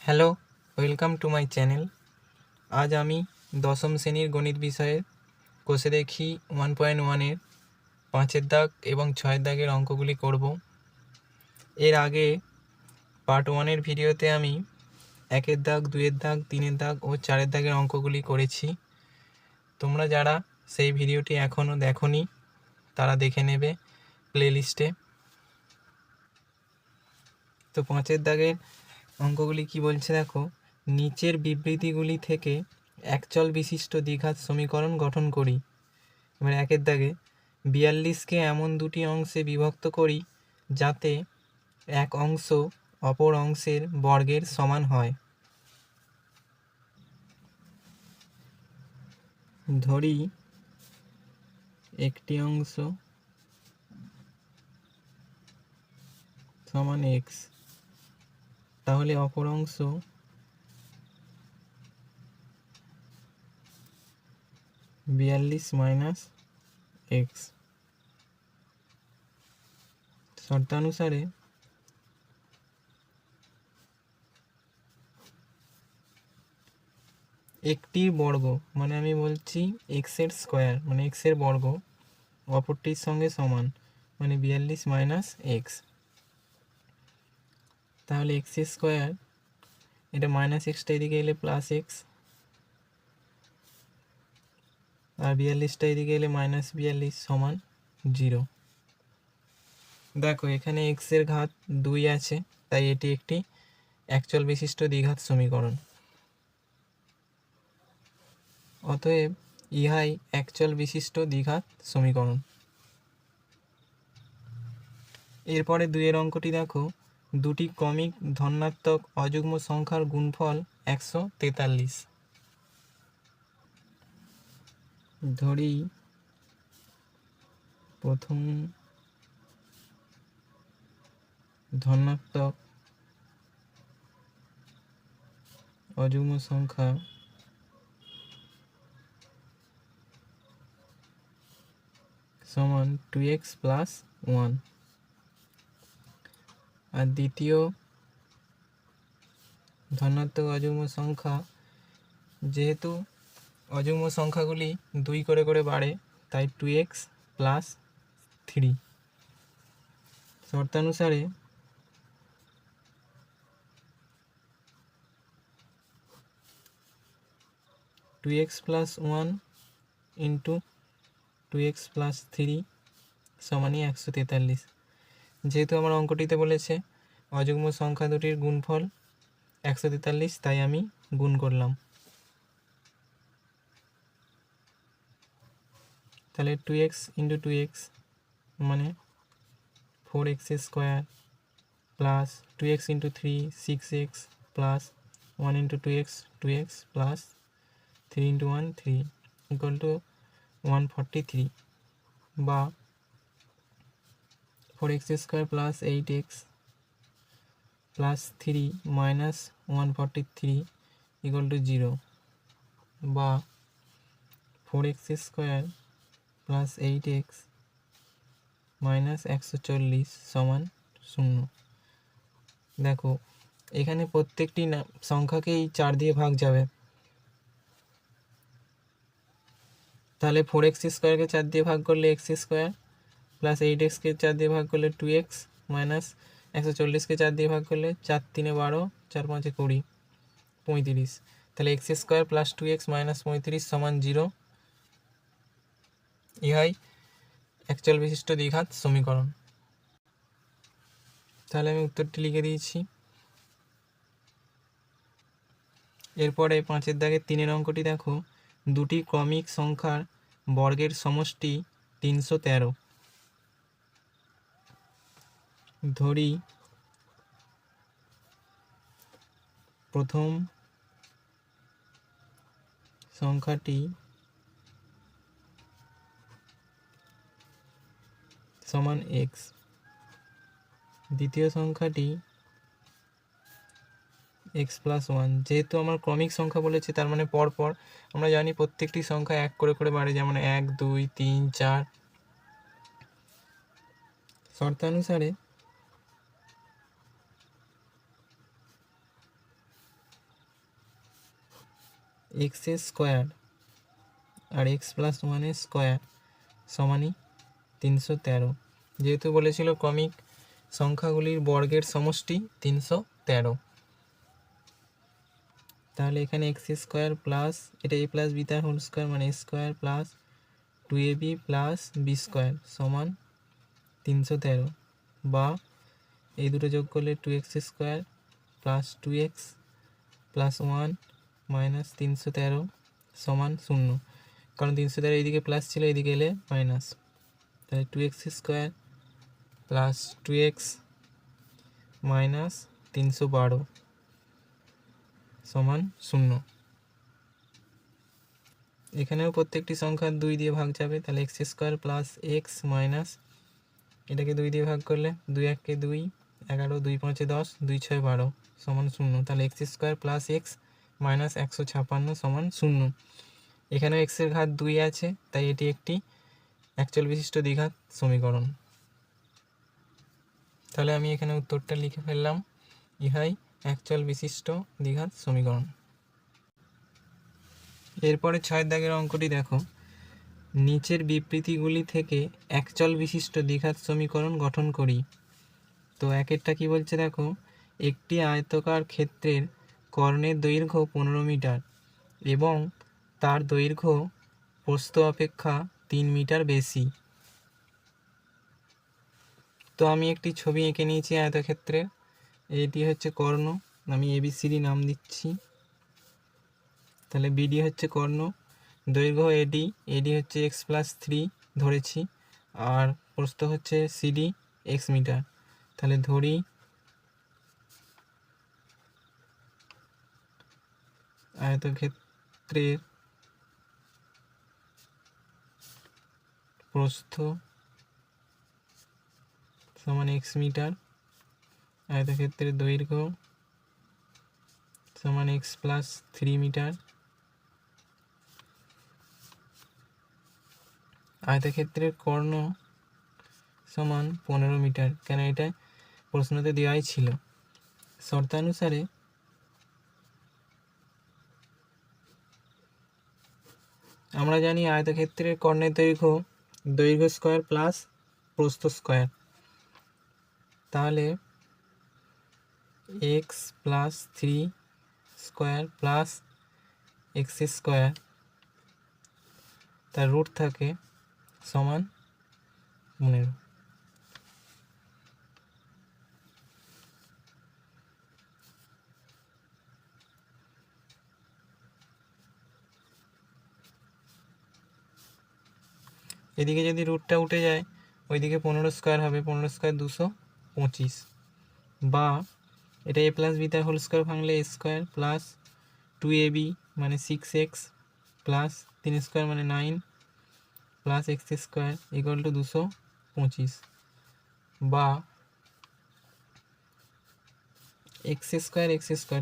Hello, welcome to my channel. আজ আমি দশম শ্রেণীর গণিত বিষয়ের কোষে দেখি 1.1-এর 5-এর দাগ এবং 6-এর দাগের অঙ্কগুলি করব। এর আগে পার্ট 1-এর ভিডিওতে আমি 1-এর দাগ, 2-এর দাগ, 3-এর দাগ ও 4-এর দাগের অঙ্কগুলি করেছি। তোমরা যারা সেই ভিডিওটি এখনও দেখোনি তারা দেখে নেবে প্লেলিস্টে। তো 5-এর দাগের অঙ্কগুলি কি বলছে দেখো, নিচের বিবৃতিগুলি থেকে একচল বিশিষ্ট দ্বিঘাত সমীকরণ গঠন করি। এবার 1-এর দাগে 42কে এমন দুটি অংশে বিভক্ত করি যাতে এক অংশ অপর অংশের বর্গের সমান হয়। ধরি একটি অংশ সমান এক্স, তাহলে অপর অংশ বিয়াল্লিশ মাইনাস এক্স। শর্তানুসারে একটির বর্গ মানে আমি বলছি এক্সের স্কোয়ার মানে এক্সের বর্গ অপরটির সঙ্গে সমান মানে 42 মাইনাস এক্স। তাহলে এক্স স্কোয়ার, এটা মাইনাস এক্সটা এদিকে এলে প্লাস এক্স, আর 42টা এদিকে এলে মাইনাস 42 সমান 0। দেখো এখানে এক্সের ঘাত 2 আছে, তাই এটি একটি একচল বিশিষ্ট দ্বিঘাত সমীকরণ। অতএব ইহাই একচল বিশিষ্ট দ্বিঘাত সমীকরণ। এরপরে 2-এর অঙ্কটি দেখো, দুটি ক্রমিক ধনাত্মক অযুগ্ম সংখ্যার গুণফল 143। ধরি প্রথম ধনাত্মক অযুগ্ম সংখ্যা সমান 2x প্লাস 1, আর দ্বিতীয় ধনাত্মক অযুগ্ম সংখ্যা, যেহেতু অযুগ্ম সংখ্যাগুলি 2 করে করে বাড়ে তাই 2x প্লাস 3। শর্তানুসারে two x plus 1 into 2x plus 3 সমানই 143। যেহেতু আমার অঙ্কটিতে বলেছে অযুগ্ম সংখ্যা দুটির গুণফল 143, তাই আমি গুণ করলাম। তাহলে 2x ইন্টু 2x মানে 4x square plus 2x into 3 6x plus 1 into 2x 2x plus 3 into 1 3 equal to 143, বা 4x square plus 8x plus 3 minus 143 equal to 0, বা 4x square plus 8x minus 140 সমান 0। দেখো এখানে প্রত্যেকটি সংখ্যাকেই 4 দিয়ে ভাগ যাবে, তাহলে 4x স্কোয়ারকে 4 দিয়ে ভাগ করলে এক্স স্কোয়ার, প্লাস 8xকে 4 দিয়ে ভাগ করলে 2x, মাইনাস 140কে 4 দিয়ে ভাগ করলে 4 3 12 4 5 20 35। তাহলে x square plus 2x minus 35 সমান 0। ইহাই একচল বিশিষ্ট দ্বিঘাত সমীকরণ। তাহলে আমি উত্তরটি লিখে দিয়েছি। এরপরে 5-এর দাগের 3-এর অঙ্কটি দেখো, দুটি ক্রমিক সংখ্যার বর্গের সমষ্টি 313। ধরি প্রথম সংখ্যাটি সমান x, দ্বিতীয় সংখ্যাটি x প্লাস 1। যেহেতু আমার ক্রমিক সংখ্যা বলেছে তার মানে পরপর আমরা জানি প্রত্যেকটি সংখ্যা 1 করে করে বাড়ে, যেমন 1 2 3 4। শর্তানুসারে এক্সের স্কোয়ার আর এক্স প্লাস ওয়ানের স্কোয়ার সমানই 313। যেহেতু বলেছিল ক্রমিক সংখ্যাগুলির বর্গের সমষ্টি 313, তাহলে এখানে এক্স স্কোয়ার প্লাস এটা এ প্লাস বি তার হোল স্কোয়ার মানে A square plus 2ab plus B square সমান 313, বা এই দুটো যোগ করলে 2x square plus 2x plus 1 minus 313 সমান 0, কারণ 313 এইদিকে প্লাস ছিল, এইদিকে এলে মাইনাস, তাহলে 2x square plus 2x minus 312 সমান 0। এখানেও প্রত্যেকটি সংখ্যা 2 দিয়ে ভাগ যাবে, তাহলে x square plus x minus এটাকে 2 দিয়ে ভাগ করলে 2 1 2 11 2 5 10 2 6 12 সমান 0, তাহলে x square plus x minus 156 সমান 0। এখানেও এক্সের ঘাত 2 আছে, তাই এটি একটি একচল বিশিষ্ট দ্বিঘাত সমীকরণ। তাহলে আমি এখানে উত্তরটা লিখে ফেললাম, ইহাই একচল বিশিষ্ট দ্বিঘাত সমীকরণ। এরপরে 6 দাগের অঙ্কটি দেখো, নিচের বিবৃতিগুলি থেকে একচল বিশিষ্ট দ্বিঘাত সমীকরণ গঠন করি। তো একেরটা কি বলছে দেখো, একটি আয়তকার ক্ষেত্রের কর্ণের দৈর্ঘ্য 15 মিটার এবং তার দৈর্ঘ্য প্রস্থ অপেক্ষা 3 মিটার বেশি। তো আমি একটি ছবি এঁকে নিয়েছি আয়তক্ষেত্রের, এটি হচ্ছে কর্ণ, আমি এবিসিডি নাম দিচ্ছি। তাহলে বিডি হচ্ছে কর্ণ, দৈর্ঘ্য এডি, এডি হচ্ছে এক্স প্লাস 3 ধরেছি, আর প্রস্থ হচ্ছে সিডি এক্স মিটার। তাহলে ধরি আয়তক্ষেত্রের প্রস্থ সমান এক্স মিটার, আয়তক্ষেত্রের দৈর্ঘ্য সমান এক্স প্লাস 3 মিটার, আয়তক্ষেত্রের কর্ণ সমান 15 মিটার, কেন এটা প্রশ্নতে দেওয়াই ছিল। শর্তানুসারে আমরা জানি আয়তক্ষেত্রের কর্ণের দৈর্ঘ্য স্কোয়ার প্লাস প্রস্থ স্কোয়ার, তাহলে x plus 3 square plus x square তার রুট থাকে সমান 15। এদিকে যদি রুটটা উঠে যায় ওইদিকে 15 স্কোয়ার হবে, 15 স্কোয়ার 225, বা এটা এ প্লাস বি তার হোল স্কোয়ার ভাঙলে এ স্কোয়ার প্লাস 2ab মানে 6x প্লাস 3 স্কোয়ার মানে 9 plus x square equal to 225, বা x square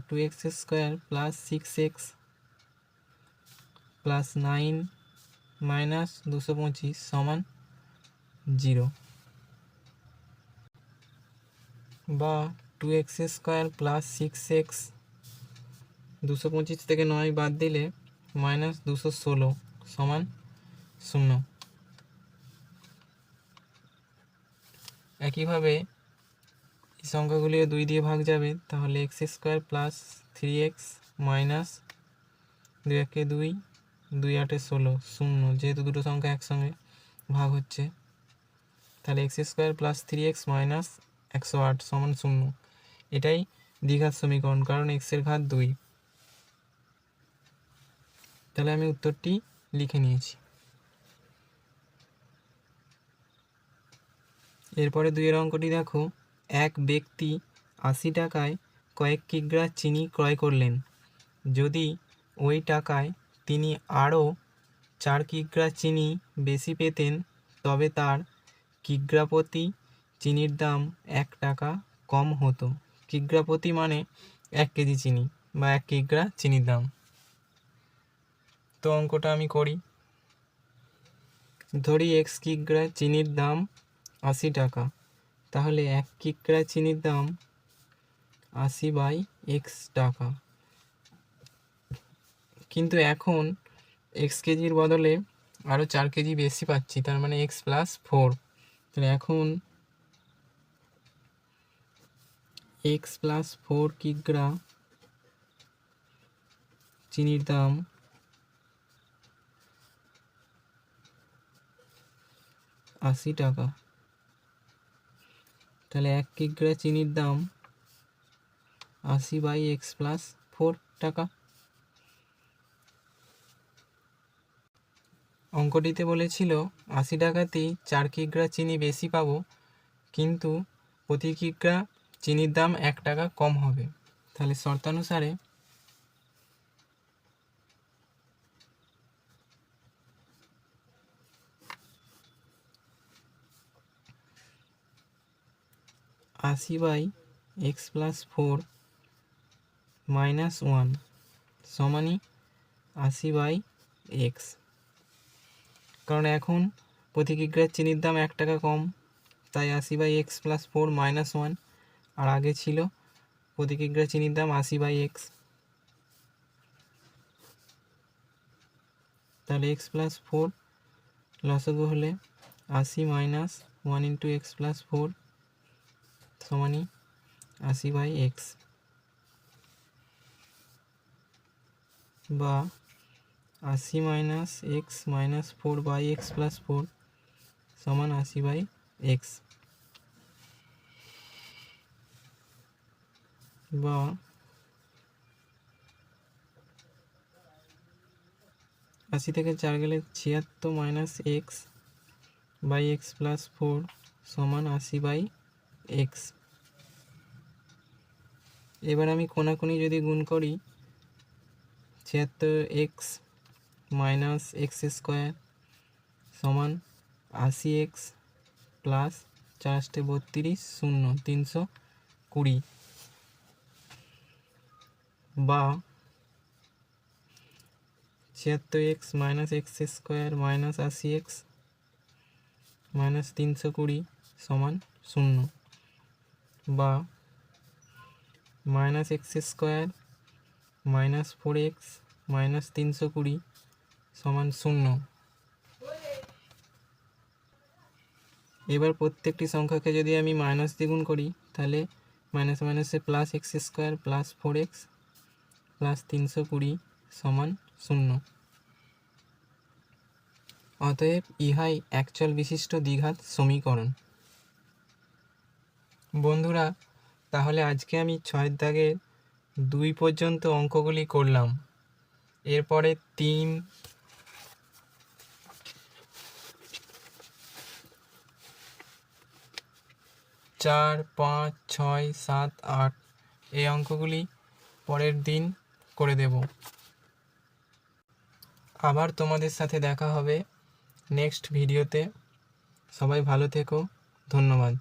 2x square plus 6x plus 9 minus 225 সমান 0, বা 2x স্কোয়ার প্লাস 6x 225 থেকে 9 বাদ দিলে মাইনাস 216 সমান 0। একইভাবে এই সংখ্যাগুলিও 2 দিয়ে ভাগ যাবে, তাহলে x square plus 3x minus 2 1 2 2 8 16 0, যেহেতু দুটো সংখ্যা একসঙ্গে ভাগ হচ্ছে, তাহলে x square plus 3x minus 108 সমান 0। এটাই দ্বিঘাত সমীকরণ, কারণ এক্সের ঘাত 2। তাহলে আমি উত্তরটি লিখে নিয়েছি। এরপরে 2 অঙ্কটি দেখো, এক ব্যক্তি 80 টাকায় কয়েক কিগ্রা চিনি ক্রয় করলেন। যদি ওই টাকায় তিনি আরও 4 কিগ্রা চিনি বেশি পেতেন, তবে তার কিগ্রা প্রতি চিনির দাম 1 টাকা কম হতো। কিগ্রা প্রতি মানে 1 কেজি চিনি বা 1 কিগ্রা চিনির দাম। তো অঙ্কটা আমি করি। ধরি এক্স কিগ্রা চিনির দাম 80 টাকা, তাহলে 1 কিগ্রা চিনির দাম 80/x টাকা। কিন্তু এখন এক্স কেজির বদলে আরও 4 কেজি বেশি পাচ্ছি, তার মানে এক্স প্লাস 4। তাহলে এখন এক্স প্লাস 4 কিগ্রা চিনির দাম 80 টাকা। তাহলে 1 কিগ্রা চিনির দাম 80/x+4 টাকা। অঙ্কটিতে বলেছিল 80 টাকাতেই 4 কিগ্রা চিনি বেশি পাবো, কিন্তু প্রতি কিগ্রা চিনির দাম 1 টাকা কম হবে। তাহলে শর্তানুসারে (80/x+4 - 1) সমানই 80/x, কারণ এখন প্রতি কিগ্রা চিনির দাম 1 টাকা কম, তাই 80/x+4 - 1, আর আগে ছিল প্রতি কিগ্রা চিনির দাম 80/x। তাহলে x+4 লসাগু হলে 80 - 1 × x+4 সমানই 80/x, বা 80 - x - 4/x+4 সমান 80/x, বা 80 থেকে 4 গেলে 76 - x/x+4 সমান 80/x। এবার আমি কোনাকুনি যদি গুণ করি, 76x - x² সমান 80x প্লাস 4 × 32 0 320, বা 76x - x² - 80x - 320 সমান 0, বা -x² - 4x - 320 সমান 0। এবার প্রত্যেকটি সংখ্যাকে যদি আমি মাইনাস দিয়ে গুণ করি, তাহলে মাইনাস মাইনাসে plus x² plus 4x plus 320 সমান 0। অতএব ইহাই একচল বিশিষ্ট দ্বিঘাত সমীকরণ। বন্ধুরা, তাহলে আজকে আমি 6 দাগের 2 পর্যন্ত অঙ্কগুলি করলাম। এরপরে 3, 4, 5, 6, 7, 8 এই অঙ্কগুলি পরের দিন করে দেব। আবার তোমাদের সাথে দেখা হবে নেক্সট ভিডিওতে। সবাই ভালো থেকো, ধন্যবাদ।